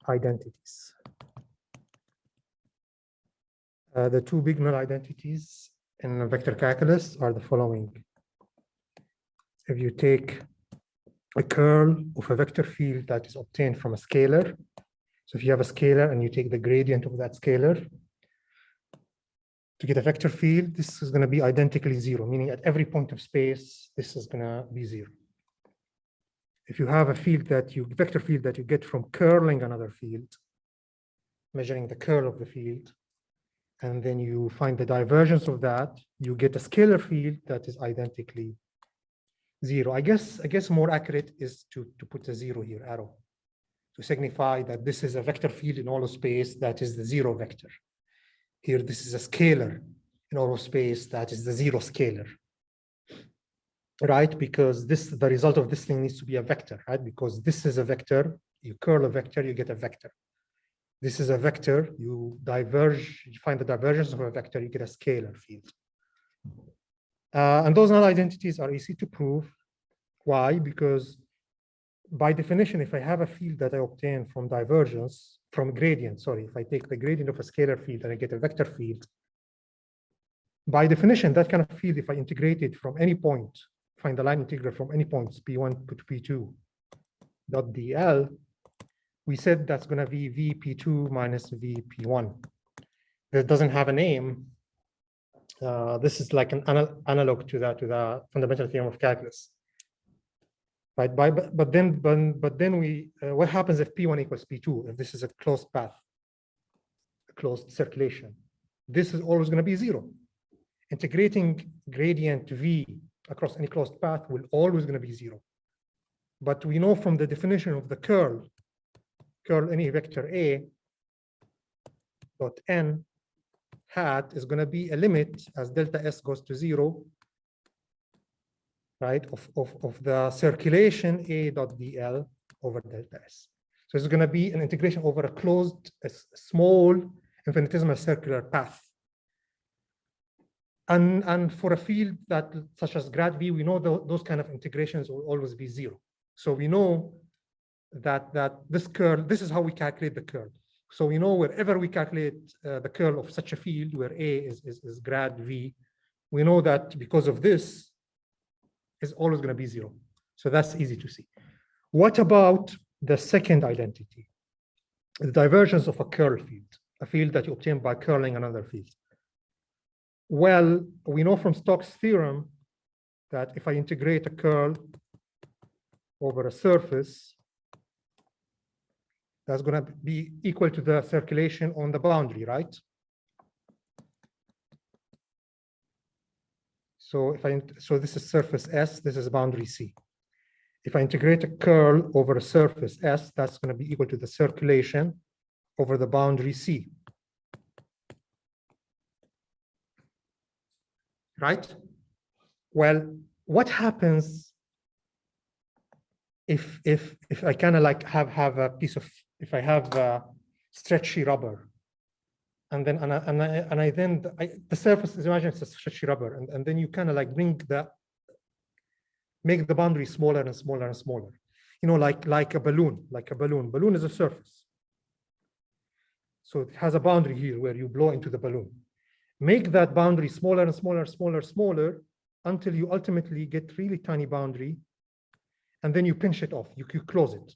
identities. The two big null identities in vector calculus are the following. If you take a curl of a vector field that is obtained from a scalar, so if you have a scalar and you take the gradient of that scalar to get a vector field, this is going to be identically zero, meaning at every point of space, this is going to be zero. If you have a field that you, vector field that you get from curling another field, measuring the curl of the field, and then you find the divergence of that, you get a scalar field that is identically zero. I guess more accurate is to put a zero here, arrow, to signify that this is a vector field in all of space that is the zero vector. Here, this is a scalar in all of space that is the zero scalar. Right, because the result of this thing needs to be a vector, right? Because this is a vector, you curl a vector, you get a vector. This is a vector, you diverge, you find the divergence of a vector, you get a scalar field. And those null identities are easy to prove. Why? Because by definition, if I have a field that I obtain from divergence, from gradient, sorry, if I take the gradient of a scalar field and I get a vector field, by definition, that kind of field, if I integrate it from any point, find the line integral from any points, P1 to P2 dot dl, we said that's going to be VP2 minus VP1. That doesn't have a name. This is like an analog to the fundamental theorem of calculus. Right, but then what happens if P1 equals P2? If this is a closed path, a closed circulation, this is always going to be zero. Integrating gradient V across any closed path will always going to be zero. But we know from the definition of the curl any vector A dot n hat is going to be a limit as delta S goes to zero, right, of the circulation A dot dl over delta S. So it's going to be an integration over a closed, a small infinitesimal circular path. And for a field that such as grad V, we know those kind of integrations will always be zero. So we know that this curl, this is how we calculate the curl. So we know wherever we calculate the curl of such a field where A is grad V, we know that because of this is always going to be zero. So that's easy to see. What about the second identity? The divergence of a curl field, a field that you obtain by curling another field. Well, we know from Stokes' theorem that if I integrate a curl over a surface, that's going to be equal to the circulation on the boundary, right? So so this is surface S, this is boundary C. If I integrate a curl over a surface S, that's going to be equal to the circulation over the boundary C. Right? Well, what happens if I kind of like have a piece of, if I have stretchy rubber, and then the surface is, imagine it's a stretchy rubber, and then you kind of like make the boundary smaller and smaller and smaller, you know, like a balloon. Balloon is a surface, so it has a boundary here where you blow into the balloon. Make that boundary smaller and smaller, smaller, until you ultimately get really tiny boundary, and then you pinch it off, you close it.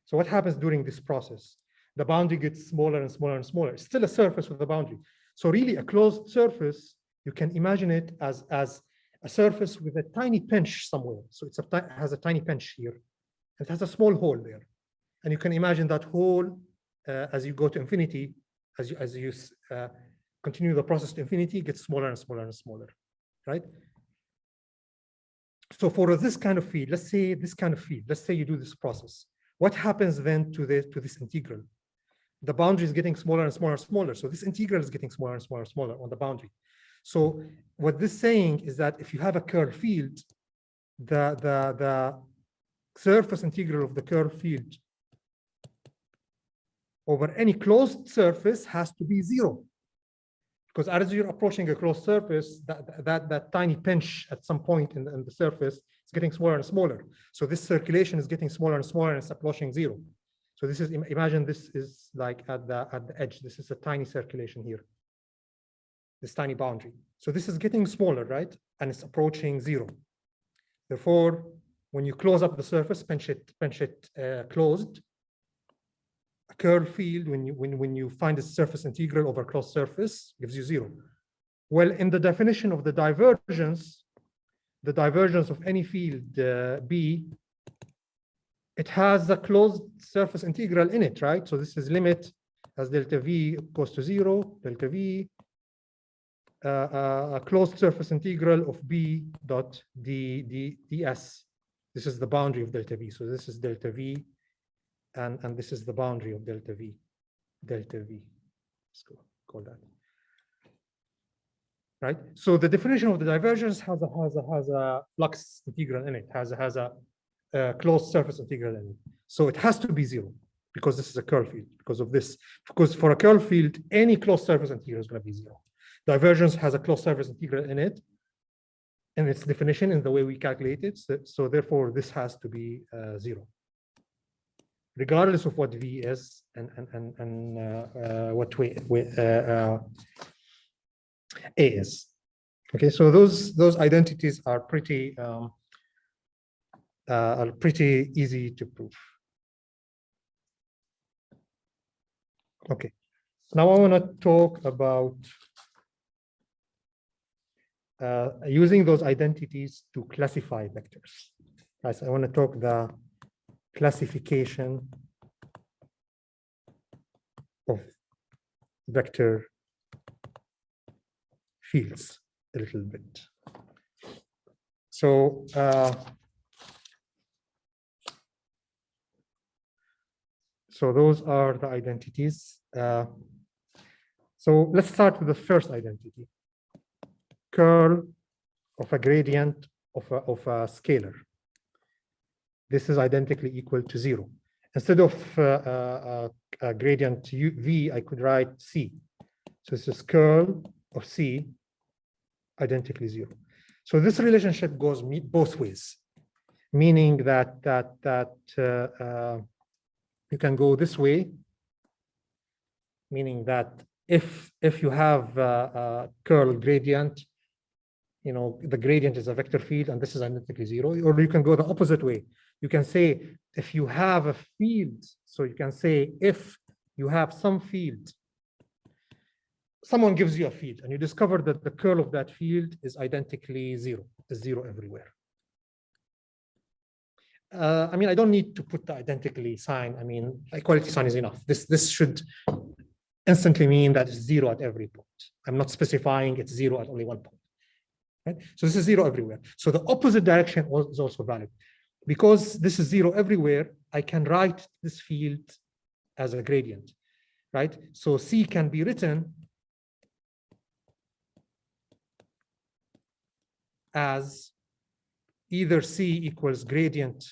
So what happens during this process? The boundary gets smaller and smaller and smaller. It's still a surface with a boundary. So really a closed surface, you can imagine it as a surface with a tiny pinch somewhere. So it has a tiny pinch here. It has a small hole there. And you can imagine that hole as you go to infinity, as you continue the process to infinity, gets smaller and smaller and smaller, right? So for this kind of field, let's say you do this process. What happens then to this integral? The boundary is getting smaller and smaller and smaller. So this integral is getting smaller and smaller and smaller on the boundary. So what this is saying is that if you have a curl field, the surface integral of the curl field over any closed surface has to be zero. Because as you're approaching a closed surface, that tiny pinch at some point in the surface is getting smaller and smaller. So this circulation is getting smaller and smaller, and it's approaching zero. So this is, imagine this is like at the edge. This is a tiny circulation here, this tiny boundary. So this is getting smaller, right? And it's approaching 0. Therefore, when you close up the surface, pinch it closed, a curl field, when you find a surface integral over closed surface, gives you 0. Well, in the definition of the divergence of any field B, it has a closed surface integral in it, right? So this is limit as delta V goes to 0, delta V, a closed surface integral of B dot ds. This is the boundary of delta V. So this is delta V, and this is the boundary of delta V. Delta V. Let's call that. Right. So the definition of the divergence has a flux integral in it. Has a closed surface integral in it. So it has to be 0 because this is a curl field. Because of this, because for a curl field, any closed surface integral is going to be 0. Divergence has a closed surface integral in it, in its definition, in the way we calculate it. So therefore, this has to be 0, regardless of what V is and what way A is. Okay, so those identities are pretty easy to prove. Okay, now I want to talk about using those identities to classify vectors. Right, so I want to talk the classification of vector fields a little bit. So so those are the identities. So let's start with the first identity. Curl of a gradient of a scalar. This is identically equal to 0. Instead of a gradient V, I could write C. So this is curl of C identically 0. So this relationship goes both ways, meaning that you can go this way, meaning that if you have a curl gradient, you know, the gradient is a vector field and this is identically 0, or you can go the opposite way. You can say if you have a field, so you can say if you have some field, someone gives you a field and you discover that the curl of that field is identically 0, is 0 everywhere. I mean, I don't need to put the identically sign. I mean, equality sign is enough. This should instantly mean that it's 0 at every point. I'm not specifying it's 0 at only one point. Right? So this is 0 everywhere. So the opposite direction is also valid. Because this is 0 everywhere, I can write this field as a gradient, right? So C can be written as either C equals gradient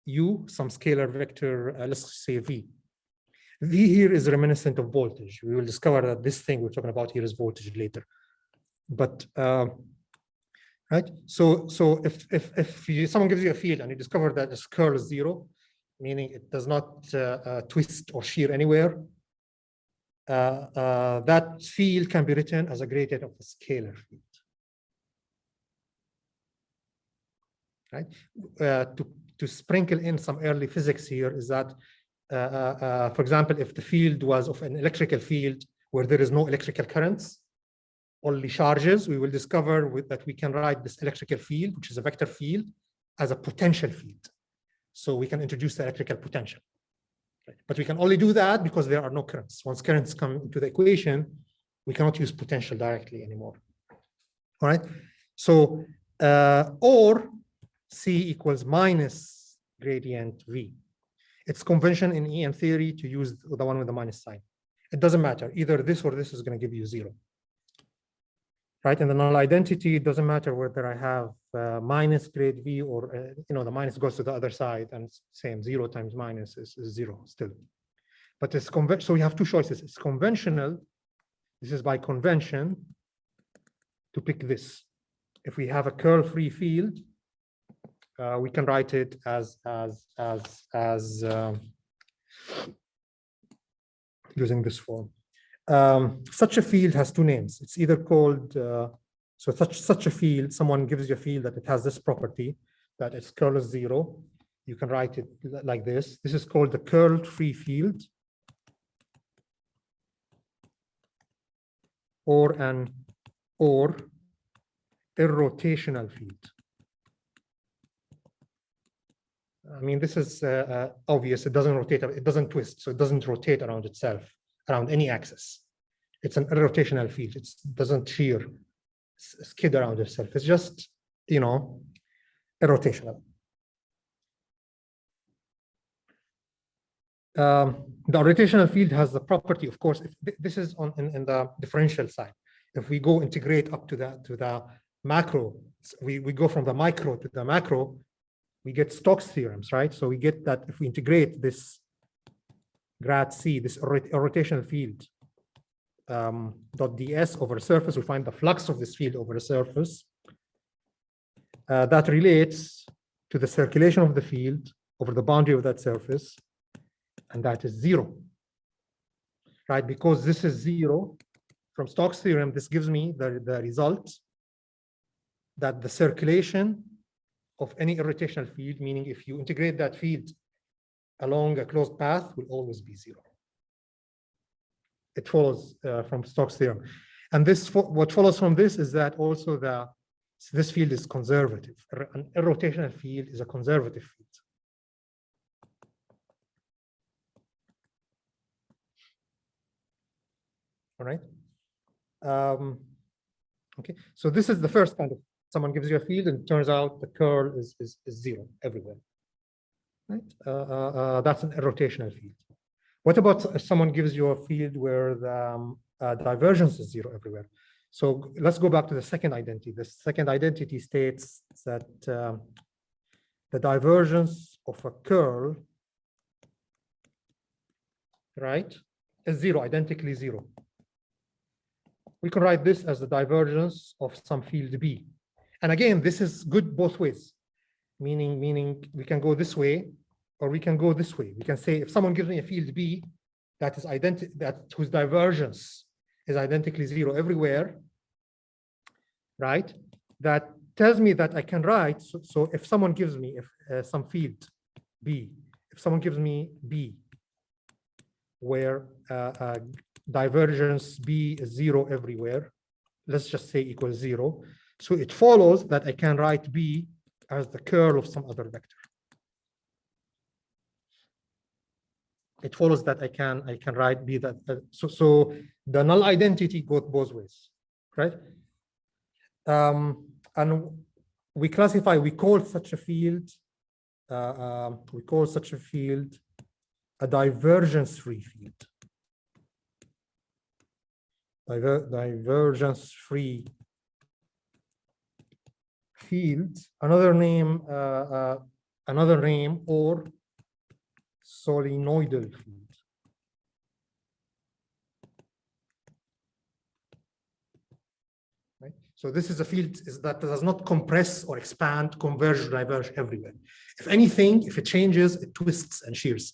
U, some scalar vector, let's say V. V here is reminiscent of voltage. We will discover that this thing we're talking about here is voltage later. But right, so if someone gives you a field and you discover that its curl is 0, meaning it does not twist or shear anywhere, that field can be written as a gradient of a scalar field. Right? To sprinkle in some early physics here is that, for example, if the field was of an electrical field where there is no electrical currents, only charges, we will discover that we can write this electrical field, which is a vector field, as a potential field. So we can introduce the electrical potential. But we can only do that because there are no currents. Once currents come into the equation, we cannot use potential directly anymore. All right. So, or C equals minus gradient V. It's convention in EM theory to use the one with the minus sign. It doesn't matter. Either this or this is going to give you 0. Right, and the null identity, it doesn't matter whether I have minus grade V or, you know, the minus goes to the other side and it's same, 0 times minus is 0 still. But it's conventional, so we have two choices. It's conventional, this is by convention, to pick this. If we have a curl-free field, we can write it as using this form. Such a field has two names. It's either called, so such a field, someone gives you a field that it has this property, that its curl is 0. You can write it like this. This is called the curl free field, or irrotational field. I mean, this is obvious. It doesn't rotate, it doesn't twist, so it doesn't rotate around itself, around any axis. It's an irrotational field. It doesn't shear, skid around itself. It's just, you know, irrotational. The rotational field has the property, of course, if this is in the differential side. If we go integrate up to the macro, we go from the micro to the macro, we get Stokes theorems, right? So we get that if we integrate this grad C, this rotational field, dot ds over a surface, we find the flux of this field over a surface. That relates to the circulation of the field over the boundary of that surface, and that is 0, right? Because this is 0, from Stokes theorem, this gives me the result that the circulation of any irrotational field, meaning if you integrate that field along a closed path, will always be 0. It follows from Stokes theorem. And this, what follows from this is that also this field is conservative. An irrotational field is a conservative field. All right. Okay, so this is the first kind of, someone gives you a field and it turns out the curl is 0 everywhere. Right? That's an irrotational field. What about if someone gives you a field where the divergence is 0 everywhere? So let's go back to the second identity. The second identity states that the divergence of a curl, right, is 0, identically 0. We can write this as the divergence of some field B. And again, this is good both ways, meaning we can go this way or we can go this way. We can say if someone gives me a field B that is whose divergence is identically 0 everywhere, right? That tells me that I can write, so if someone gives me some field B, if someone gives me B where divergence B is 0 everywhere, let's just say equals 0. So it follows that I can write B as the curl of some other vector. It follows that I can write B that so the null identity goes both ways, right? And we call such a field a divergence-free field. Divergence-free field, another name or solenoidal field. Right? So this is a field that does not compress or expand, converge, diverge everywhere. If anything, if it changes, it twists and shears.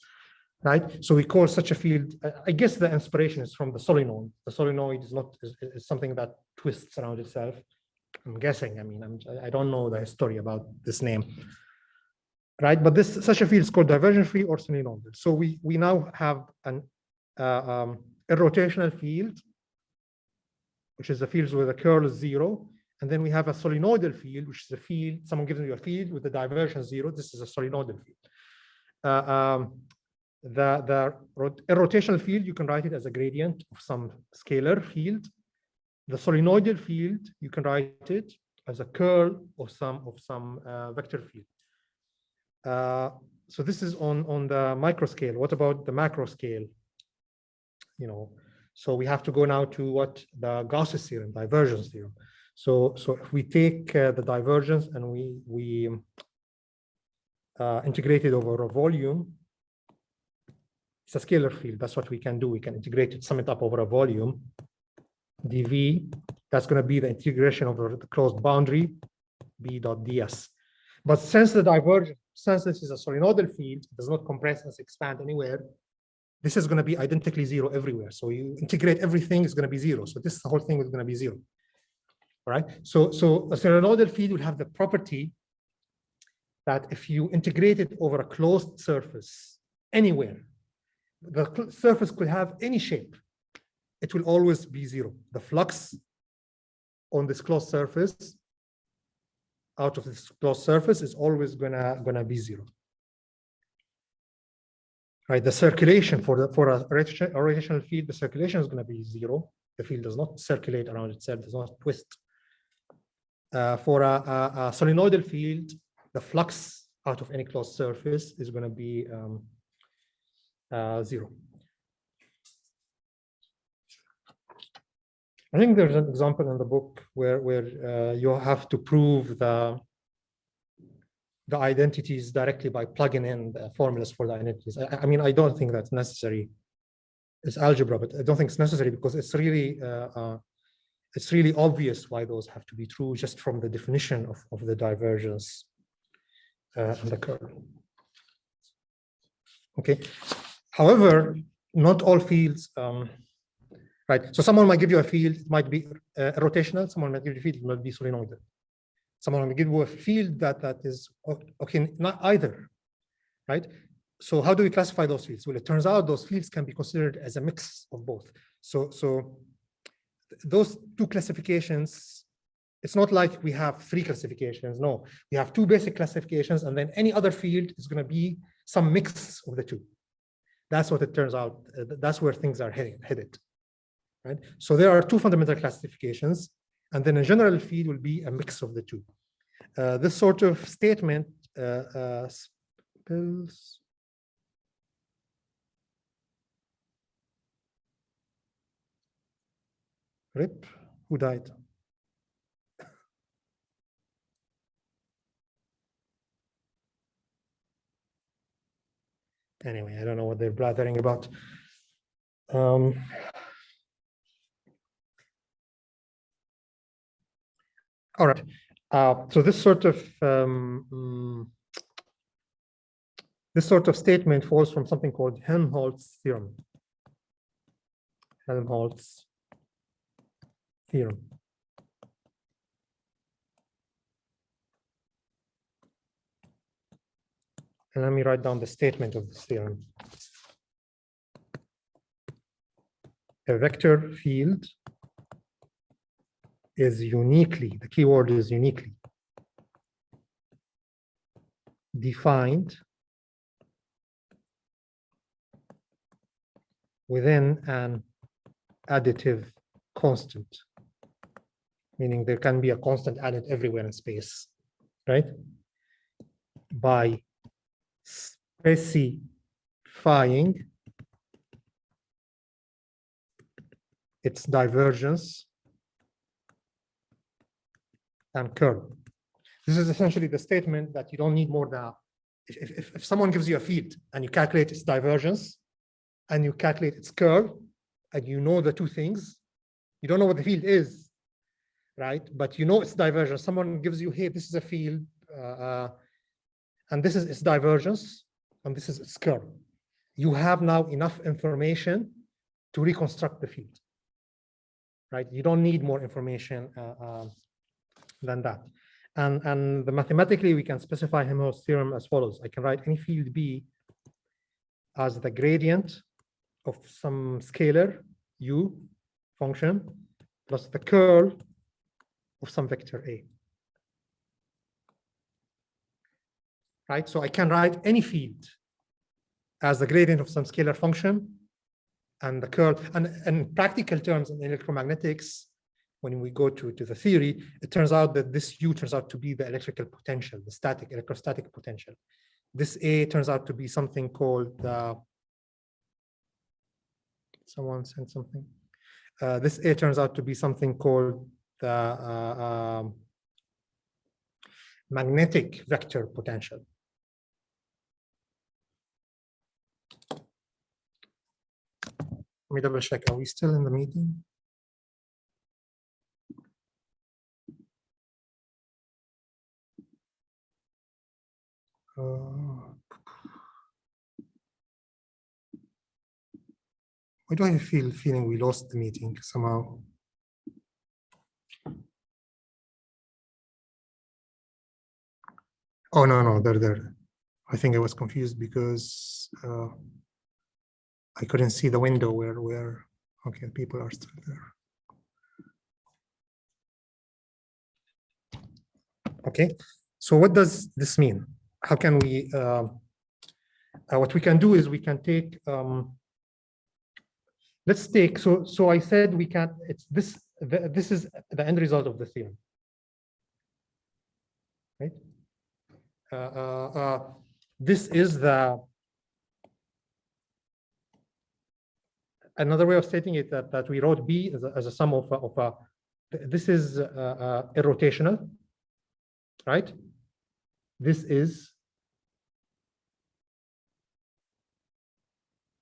Right? So we call such a field, I guess the inspiration is from the solenoid. The solenoid is something that twists around itself. I'm guessing, I mean, I don't know the history about this name. Right, but such a field is called divergence-free or solenoidal. So we now have an irrotational field, which is the fields where the curl is 0, and then we have a solenoidal field, which is a field. Someone gives you a field with the divergence 0. This is a solenoidal field. The irrotational field, you can write it as a gradient of some scalar field. The solenoidal field, you can write it as a curl of some vector field. So this is on the micro scale. What about the macro scale? You know, so we have to go now to what the Gauss's theorem, divergence theorem. So if we take the divergence and we integrate it over a volume, it's a scalar field. That's what we can do. We can integrate it, sum it up over a volume. dV, that's going to be the integration over the closed boundary, B dot ds. But since the divergence, since this is a solenoidal field, it does not compress and expand anywhere, this is going to be identically 0 everywhere. So you integrate everything is going to be 0. So this whole thing is going to be 0. All right. So a solenoidal field will have the property that if you integrate it over a closed surface anywhere, the surface could have any shape, it will always be 0. The flux on this closed surface, out of this closed surface, is always gonna be 0. Right, the circulation for a rotational field, the circulation is going to be 0. The field does not circulate around itself, does not twist. For a solenoidal field, the flux out of any closed surface is going to be 0. I think there's an example in the book where you have to prove the identities directly by plugging in the formulas for the identities. I mean, I don't think that's necessary. It's algebra, but I don't think it's necessary because it's really obvious why those have to be true just from the definition of the divergence and the curl. Okay. However, not all fields, right? So someone might give you a field, it might be rotational. Someone might give you a field, it might be solenoidal. Someone will give you a field that is okay, not either, right? So how do we classify those fields? Well, it turns out those fields can be considered as a mix of both. So those two classifications, it's not like we have 3 classifications. No, we have 2 basic classifications, and then any other field is going to be some mix of the 2. That's what it turns out. That's where things are headed, right? So there are 2 fundamental classifications. And then a general field will be a mix of the 2. This sort of statement spells RIP, who died? Anyway, I don't know what they're blathering about. All right. So this sort of statement falls from something called Helmholtz theorem. Helmholtz theorem. And let me write down the statement of this theorem. A vector field is uniquely, the keyword is uniquely, defined within an additive constant, meaning there can be a constant added everywhere in space, right? By specifying its divergence and curl. This is essentially the statement that you don't need more than, if someone gives you a field and you calculate its divergence and you calculate its curl, and you know the 2 things, you don't know what the field is, right? But you know its divergence. Someone gives you, hey, this is a field, and this is its divergence, and this is its curl. You have now enough information to reconstruct the field, right? You don't need more information than that. And mathematically, we can specify Helmholtz theorem as follows. I can write any field B as the gradient of some scalar U function plus the curl of some vector A. Right? So I can write any field as the gradient of some scalar function and the curl. And in practical terms in electromagnetics, when we go to the theory, it turns out that this U turns out to be the electrical potential, the static, electrostatic potential. This A turns out to be something called someone sent something. This A turns out to be something called the magnetic vector potential. Let me double check. Are we still in the meeting? Why do I feeling we lost the meeting somehow? Oh, no, they're there. I think I was confused because I couldn't see the window where okay, people are still there. Okay, so what does this mean? How can we, what we can do is we can take, let's take, so I said we can, it's this, this is the end result of the theorem, right? This is the, another way of stating it that we wrote B as a sum of this is irrotational, right? This is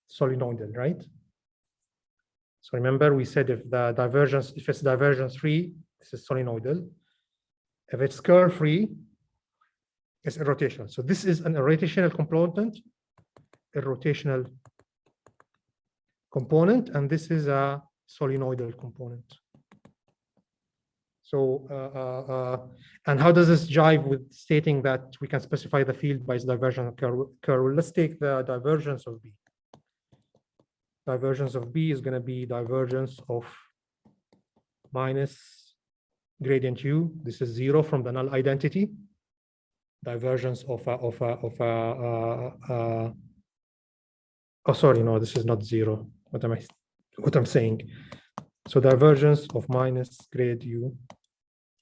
solenoidal, right? So remember we said if the divergence, if it's divergence free, this is solenoidal. If it's curl free, it's irrotational. So this is an irrotational component, and this is a solenoidal component. So, and how does this jive with stating that we can specify the field by its divergence curl? Let's take the divergence of B. Divergence of B is going to be divergence of minus gradient U. This is 0 from the null identity. Divergence of oh, sorry, no, this is not 0. What I'm saying? So divergence of minus grade U.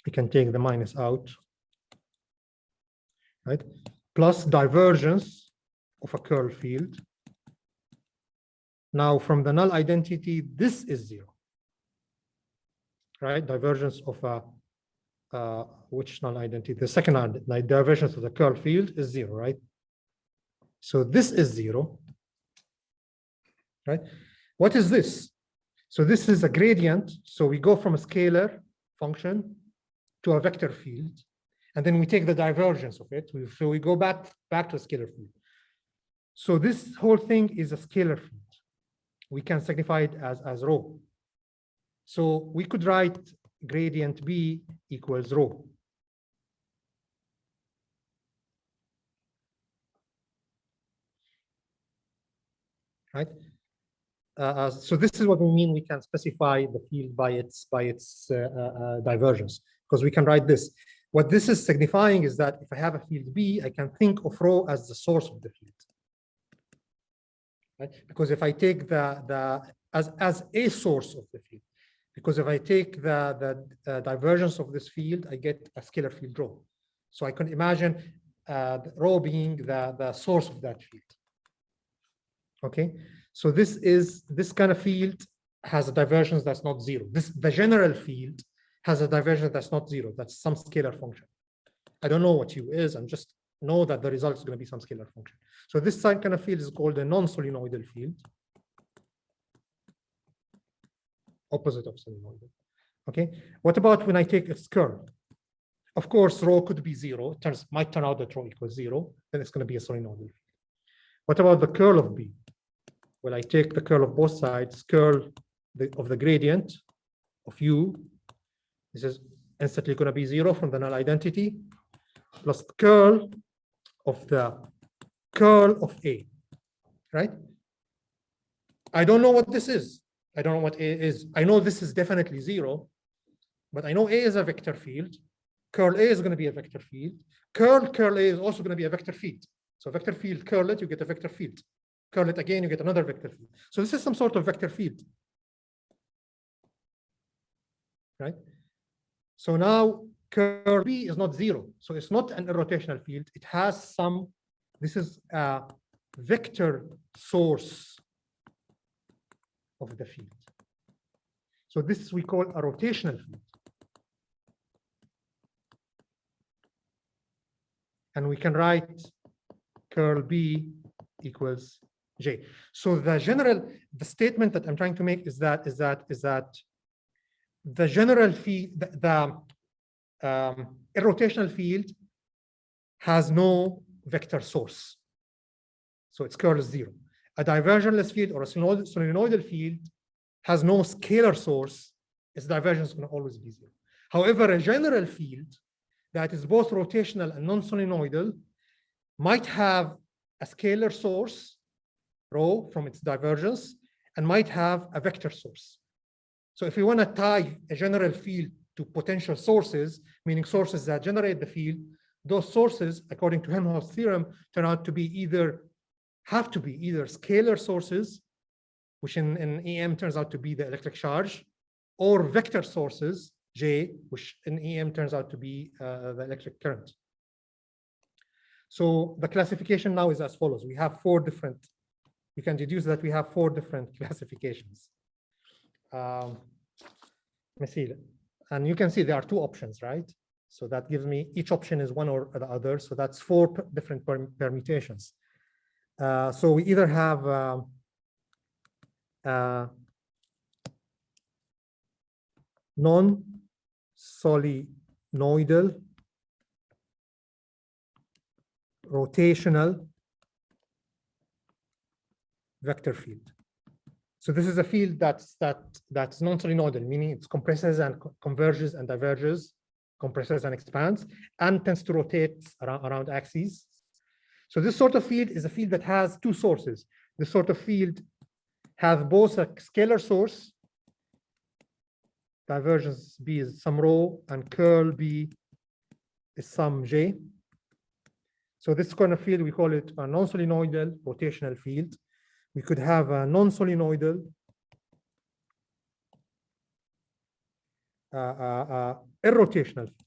We can take the minus out, right? Plus divergence of a curl field. Now from the null identity, this is 0, right? Divergence of a, which null identity? The second divergence of the curl field is 0, right? So this is 0, right? What is this? So this is a gradient. So we go from a scalar function to a vector field, and then we take the divergence of it. So we go back to a scalar field. So this whole thing is a scalar field. We can signify it as rho. So we could write gradient B equals rho. Right? So this is what we mean. We can specify the field by its divergence, because we can write this. What this is signifying is that if I have a field B, I can think of rho as the source of the field. Right? Because if I take as a source of the field, because if I take the divergence of this field, I get a scalar field rho. So I can imagine rho being the source of that field. Okay, so this kind of field has a divergence that's not 0. The general field has a divergence that's not 0. That's some scalar function. I don't know what U is. I'm just know that the result is going to be some scalar function. So this kind of field is called a non-solenoidal field. Opposite of solenoidal. Okay. What about when I take its curl? Of course, rho could be 0. Might turn out that rho equals 0. Then it's going to be a solenoidal field. What about the curl of B? Well, I take the curl of both sides, curl of the gradient of U. This is instantly going to be 0 from the null identity, plus the curl of the curl of A, right? I don't know what this is. I don't know what A is. I know this is definitely 0, but I know A is a vector field. Curl A is going to be a vector field. Curl A is also going to be a vector field. So vector field, curl it, you get a vector field. Curl it again, you get another vector field. So this is some sort of vector field, right? So now curl B is not 0. So it's not an irrotational field. It has some, this is a vector source of the field. So this we call a rotational field. And we can write curl B equals J. So the statement that I'm trying to make is that the general field, the irrotational field has no vector source. So its curl is 0. a divergenceless field or a solenoidal field has no scalar source, its divergence is going to always be 0. However, a general field that is both rotational and non-solenoidal might have a scalar source, rho, from its divergence, and might have a vector source. So if we want to tie a general field to potential sources, meaning sources that generate the field, those sources, according to Helmholtz theorem, turn out to be have to be either scalar sources, which in EM turns out to be the electric charge, or vector sources, J, which in EM turns out to be the electric current. So the classification now is as follows. We have 4 different, you can deduce that we have 4 different classifications. Let me see. And you can see there are 2 options, right? So that gives me, each option is one or the other. So that's 4 different permutations. So we either have non-solenoidal rotational vector field. So this is a field that's non-solenoidal, meaning it compresses and converges and diverges, compresses and expands, and tends to rotate around axes. So this sort of field is a field that has 2 sources. This sort of field has both a scalar source, divergence B is some rho, and curl B is some J. So this kind of field, we call it a non-solenoidal rotational field. We could have a non-solenoidal irrotational field.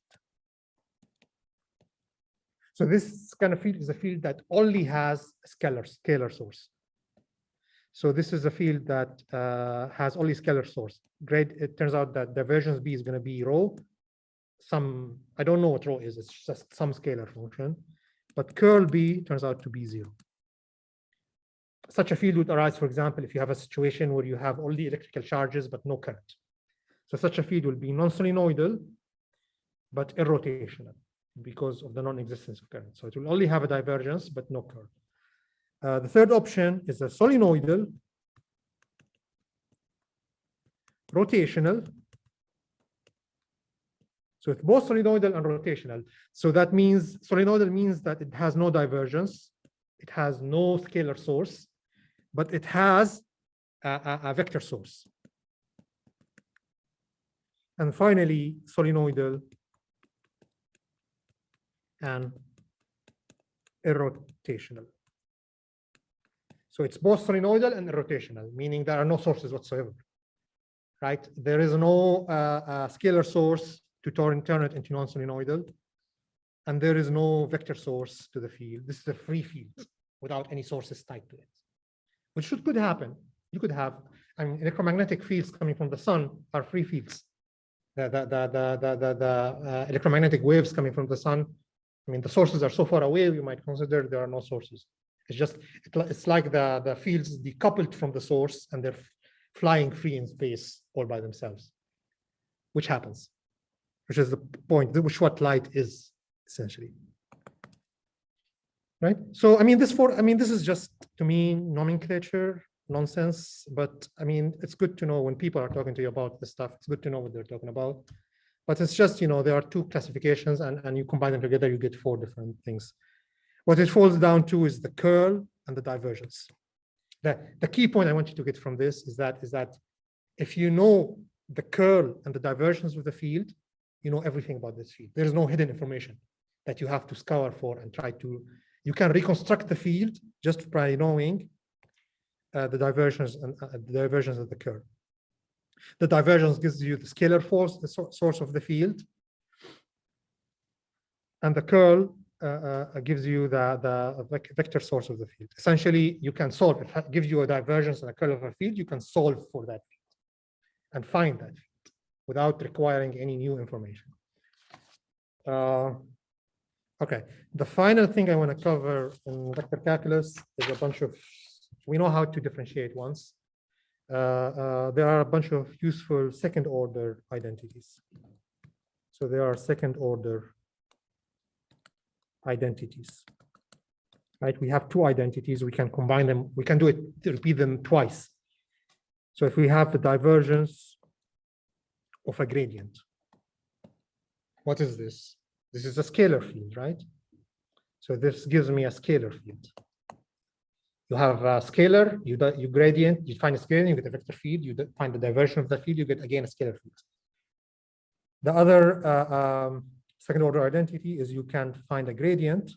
So this kind of field is a field that only has a scalar source. So this is a field that has only scalar source. Great. It turns out that divergence B is going to be rho. I don't know what rho is. It's just some scalar function. But curl B turns out to be 0. Such a field would arise, for example, if you have a situation where you have only electrical charges but no current. So such a field will be non-solenoidal but irrotational because of the non-existence of current. So it will only have a divergence but no curl. The third option is a solenoidal rotational. So it's both solenoidal and rotational. So that means solenoidal means that it has no divergence, it has no scalar source, but it has a vector source. And finally, solenoidal and irrotational. So it's both solenoidal and irrotational, meaning there are no sources whatsoever, right? There is no scalar source to turn it into non-solenoidal, and there is no vector source to the field. This is a free field without any sources tied to it, which could happen. You could have, I mean, electromagnetic fields coming from the sun are free fields. The electromagnetic waves coming from the sun, I mean, the sources are so far away, you might consider there are no sources. It's just, it's like the fields decoupled from the source and they're flying free in space all by themselves, which happens, which is the point, which what light is essentially. Right? So, I mean, this is just, to me, nomenclature, nonsense, but I mean, it's good to know when people are talking to you about this stuff, it's good to know what they're talking about. But it's just, you know, there are 2 classifications and you combine them together, you get 4 different things. What it falls down to is the curl and the divergence. The key point I want you to get from this is that if you know the curl and the divergence of the field, you know everything about this field. There is no hidden information that you have to scour for and try to, you can reconstruct the field just by knowing the divergence and the divergence of the curl. The divergence gives you the scalar force, the source of the field, and the curl gives you the vector source of the field. Essentially, you can solve it. It gives you a divergence and a curl of a field. You can solve for that field and find that field without requiring any new information. Okay, the final thing I want to cover in vector calculus is a bunch of, we know how to differentiate once. There are a bunch of useful second order identities. So there are second order identities. right? We have two identities. We can combine them. We can do it, repeat them twice. So if we have the divergence of a gradient, what is this? This is a scalar field, right? So this gives me a scalar field. You have a scalar, you gradient, you find a scalar, you get a vector field, you find the diversion of the field, you get again a scalar field. The other second order identity is you can find a gradient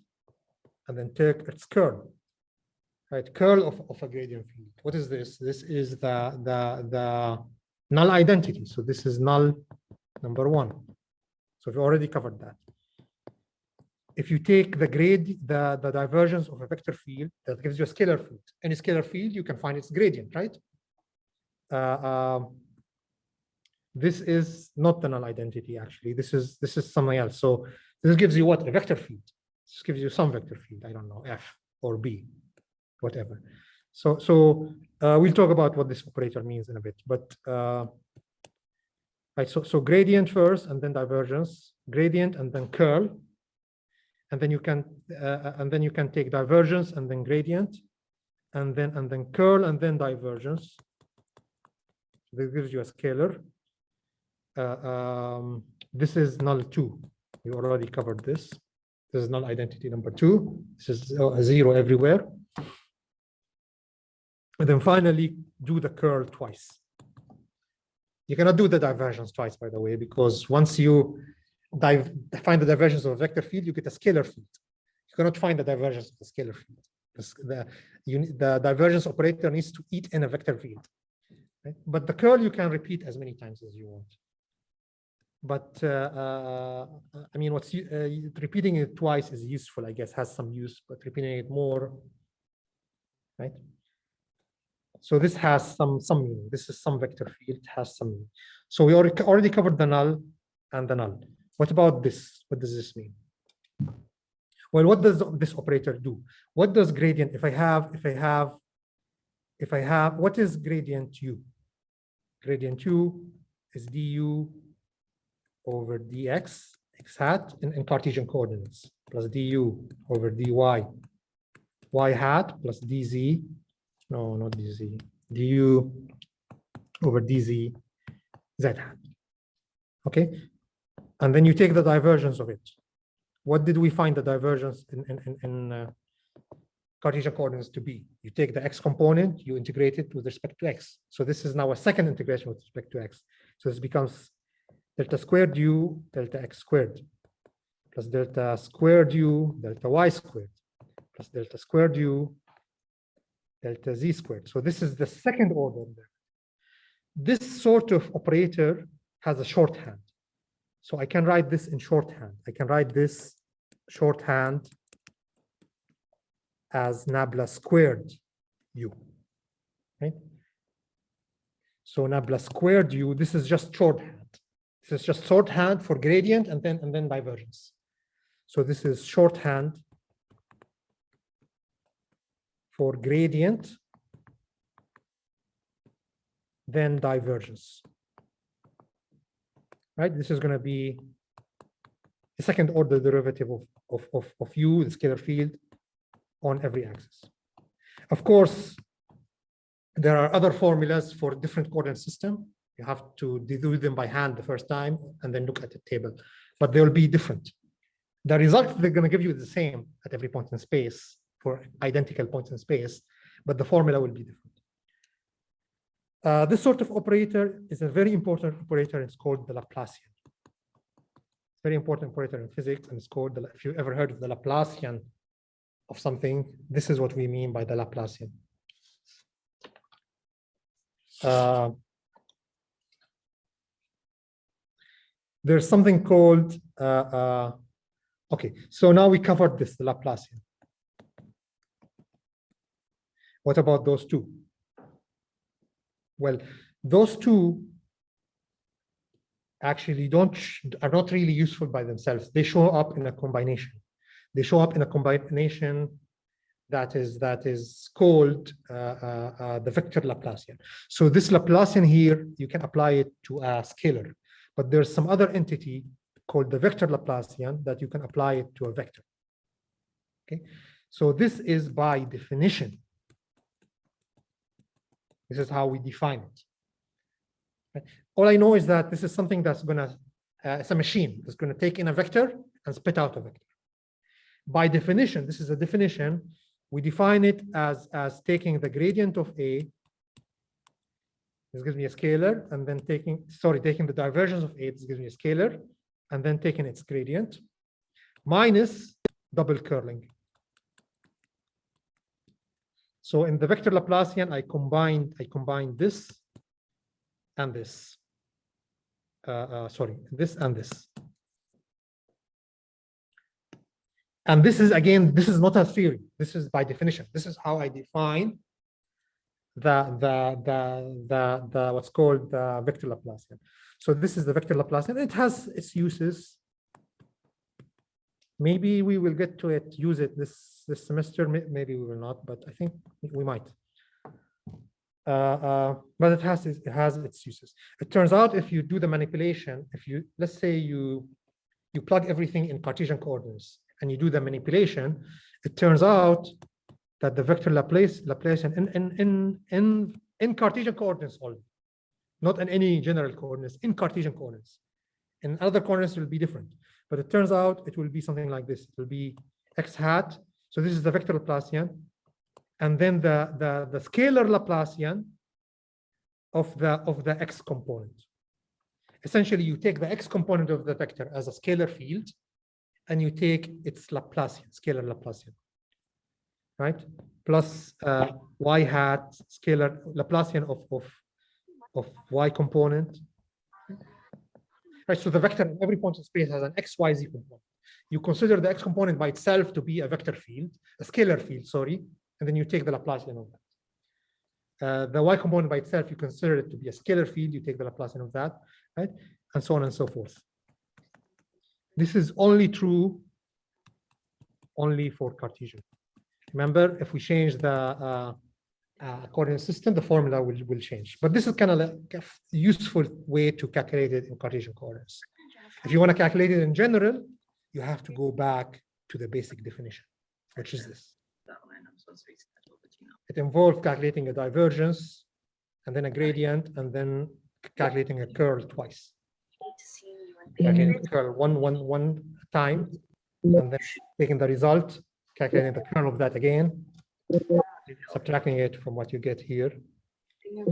and then take its curl, right? Curl of a gradient field. What is this? This is the null identity. So this is null number one. So we've already covered that. If you take the the divergence of a vector field, that gives you a scalar field. Any scalar field, you can find its gradient, right? This is not the null identity, actually. This is something else. So this gives you what? A vector field. This gives you some vector field. I don't know, F or B, whatever. So we'll talk about what this operator means in a bit. But right, so gradient first, and then divergence, gradient, and then curl. And then you can take divergence and then gradient, and then curl and then divergence. This gives you a scalar. This is null 2. We already covered this. This is null identity number 2. This is a 0 everywhere. And then finally do the curl twice. You cannot do the divergence twice, by the way, because once you find the divergence of a vector field, you get a scalar field. You cannot find the divergence of the scalar field. The divergence operator needs to eat in a vector field. Right? But the curl you can repeat as many times as you want. But I mean, repeating it twice is useful, I guess, has some use, but repeating it more, right? So this has some meaning. This is some vector field, has some meaning. So we already covered the null and the null. What about this? What does this mean? Well, what does this operator do? What does gradient, if I have, what is gradient U? Gradient U is du over dx, x hat, in Cartesian coordinates, plus du over dy, y hat, plus dz, no, not dz, du over dz, z hat. Okay? And then you take the divergence of it. What did we find the divergence in Cartesian coordinates to be? You take the x component, you integrate it with respect to x. So this is now a second integration with respect to x. So this becomes delta squared u delta x squared plus delta squared u delta y squared plus delta squared u delta z squared. So this is the second order there. This sort of operator has a shorthand. So I can write this in shorthand. I can write this shorthand as nabla squared u, right? So nabla squared u, this is just shorthand. This is just shorthand for gradient and then divergence. So this is shorthand for gradient, then divergence. Right? This is going to be the second order derivative of u, the scalar field, on every axis. Of course, there are other formulas for different coordinate system. You have to do them by hand the first time and then look at the table, but they will be different. The result they're going to give you is the same at every point in space for identical points in space, but the formula will be different. This sort of operator is a very important operator. It's called the Laplacian. Very important operator in physics, and it's called, if you ever heard of the Laplacian of something, this is what we mean by the Laplacian. There's something called, okay, so now we covered this, the Laplacian. What about those two? Well, those two actually are not really useful by themselves. They show up in a combination. They show up in a combination that is called the vector Laplacian. So this Laplacian here, you can apply it to a scalar, but there's some other entity called the vector Laplacian that you can apply it to a vector. Okay, So this is by definition. This is how we define it. All I know is that this is something that's going to, it's a machine that's going to take in a vector and spit out a vector. By definition, this is a definition, we define it as taking the gradient of A, this gives me a scalar, and then taking the divergence of A, this gives me a scalar, and then taking its gradient, minus double curling. So in the vector Laplacian, I combined this and this. This and this. And this is, again, this is not a theory. This is by definition. This is how I define the what's called the vector Laplacian. So this is the vector Laplacian. It has its uses. Maybe we will get to it, use it this semester. Maybe we will not, but I think we might. But it has its uses. It turns out if you do the manipulation, let's say you plug everything in Cartesian coordinates and you do the manipulation, it turns out that the vector Laplacian in Cartesian coordinates only, not in any general coordinates, in Cartesian coordinates. In other coordinates it will be different. But it turns out it will be something like this. It will be x hat. So this is the vector Laplacian. And then the scalar Laplacian of the x component. Essentially, you take the x component of the vector as a scalar field, and you take its Laplacian, scalar Laplacian, right? Plus y hat, scalar Laplacian of y component. Right, so the vector in every point in space has an x, y, z component. You consider the x component by itself to be a vector field, a scalar field, sorry, and then you take the Laplacian of that. The y component by itself, you consider it to be a scalar field, you take the Laplacian of that, right? And so on and so forth. This is only true only for Cartesian. Remember, if we change the coordinate system, the formula will change. But this is kind of a useful way to calculate it in Cartesian coordinates. If you want to calculate it in general, you have to go back to the basic definition, which is this. It involves calculating a divergence, and then a gradient, and then calculating a curl twice. Calculating the curl one time, and then taking the result, calculating the curl of that again, subtracting it from what you get here. Okay.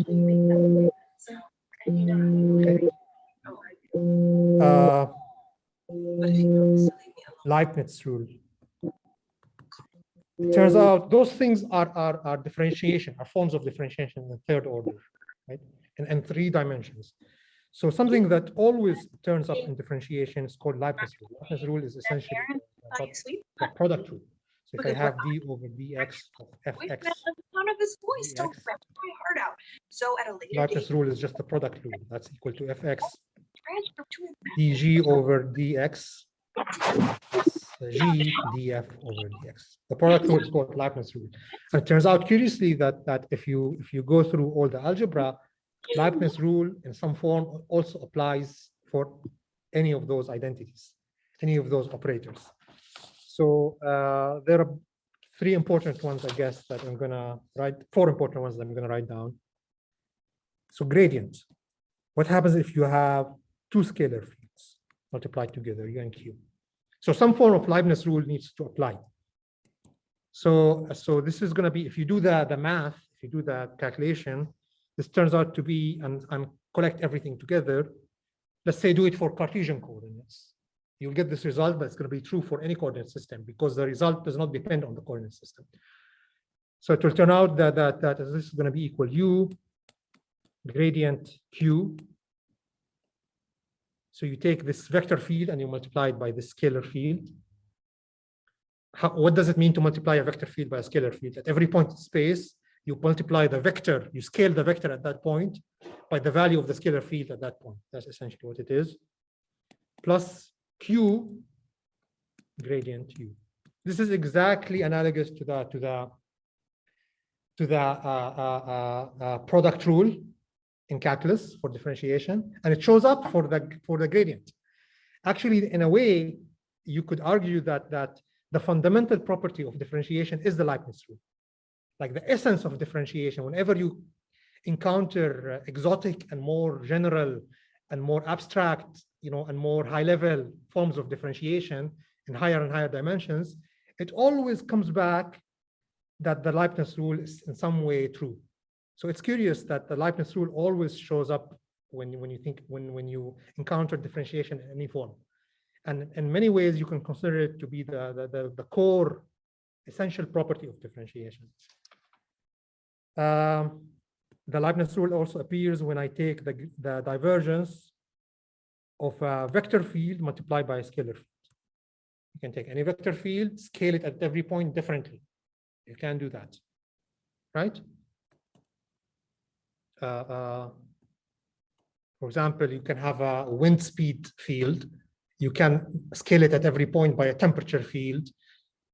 Leibniz rule. It turns out those things are differentiation, are forms of differentiation in the third order, right? In 3 dimensions. So something that always turns up in differentiation is called Leibniz rule. Leibniz rule is essentially the product rule. So if I have d over dx of fx, Leibniz rule is just the product rule. That's equal to fx dg over dx g df over dx. The product rule is called Leibniz rule. And it turns out curiously that if you go through all the algebra, Leibniz rule in some form also applies for any of those identities, any of those operators. So there are 3 important ones, I guess, that I'm gonna write, 4 important ones that I'm gonna write down. So gradient. What happens if you have 2 scalar fields multiplied together, U and Q? So some form of Leibniz rule needs to apply. So this is gonna be, if you do the math, if you do the calculation, this turns out to be, and collect everything together. Let's say do it for Cartesian coordinates. You'll get this result, but it's going to be true for any coordinate system because the result does not depend on the coordinate system. So it will turn out that this is going to be equal U gradient Q. So you take this vector field and you multiply it by this scalar field. What does it mean to multiply a vector field by a scalar field? At every point in space, you multiply the vector, you scale the vector at that point by the value of the scalar field at that point. That's essentially what it is. Plus Q gradient U. This is exactly analogous to the product rule in calculus for differentiation, and it shows up for the gradient. Actually, in a way, you could argue that the fundamental property of differentiation is the Leibniz rule. Like the essence of differentiation, whenever you encounter exotic and more general and more abstract, and more high-level forms of differentiation in higher and higher dimensions, it always comes back that the Leibniz rule is in some way true. So it's curious that the Leibniz rule always shows up when you encounter differentiation in any form. And in many ways, you can consider it to be the core essential property of differentiation. The Leibniz rule also appears when I take the divergence of a vector field multiplied by a scalar field. You can take any vector field, scale it at every point differently. You can do that, right? For example, you can have a wind speed field. You can scale it at every point by a temperature field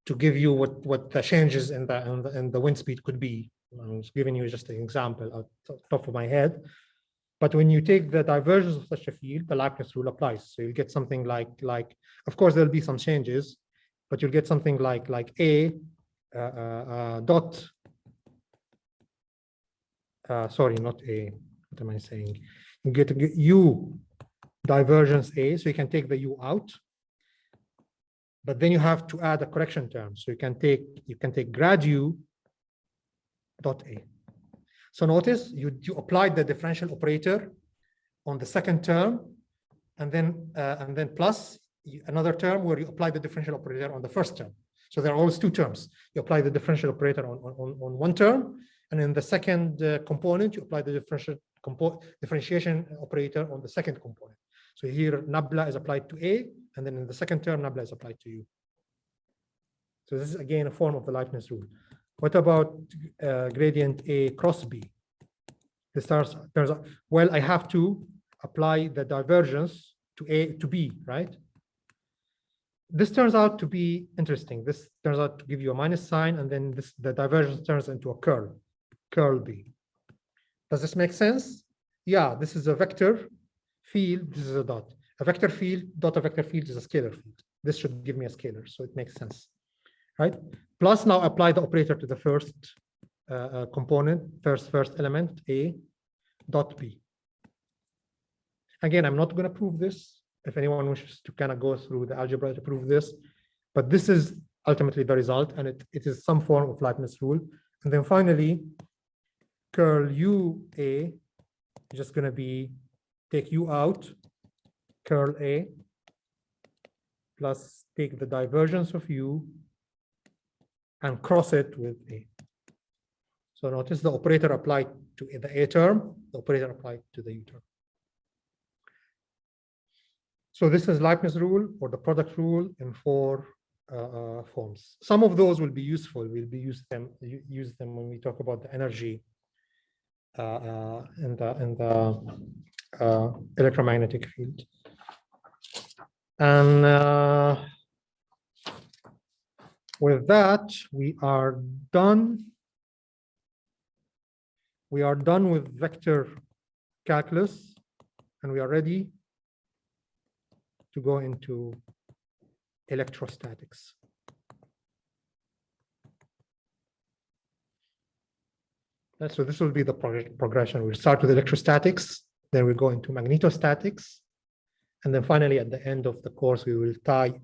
to give you what the changes in the wind speed could be. I'm just giving you just an example at the top of my head. But when you take the divergence of such a field, the Leibniz rule applies. So you'll get something like of course, there'll be some changes, but you'll get something like A dot, sorry, not A, what am I saying? You get U divergence A, so you can take the U out, but then you have to add a correction term. So you can take grad U dot A. So notice you applied the differential operator on the second term, and then plus another term where you apply the differential operator on the first term. So there are always two terms. You apply the differential operator on one term, and in the second component, you apply the differentiation operator on the second component. So here, nabla is applied to A, and then in the second term, nabla is applied to U. So this is again a form of the Leibniz rule. What about gradient A cross B? This turns out, well, I have to apply the divergence to B, right? This turns out to be interesting. This turns out to give you a minus sign, and then the divergence turns into a curl B. Does this make sense? Yeah, this is a vector field, this is a dot. A vector field, dot a vector field is a scalar field. This should give me a scalar, so it makes sense, right? Plus now apply the operator to the first component, first element, A dot B. Again, I'm not going to prove this. If anyone wishes to kind of go through the algebra to prove this, but this is ultimately the result, and it is some form of Leibniz rule. And then finally, curl U A is just going to be take U out, curl A, plus take the divergence of U and cross it with A. So notice the operator applied to the A term, the operator applied to the U term. So this is Leibniz rule or the product rule in 4 forms. Some of those will be useful. We'll use them when we talk about the energy in the electromagnetic field. And with that, we are done. We are done with vector calculus, and we are ready to go into electrostatics. So this will be the progression. We'll start with electrostatics, then we'll go into magnetostatics, and then finally at the end of the course, we will tie,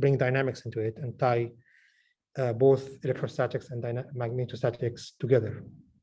bring dynamics into it and tie both electrostatics and magnetostatics together.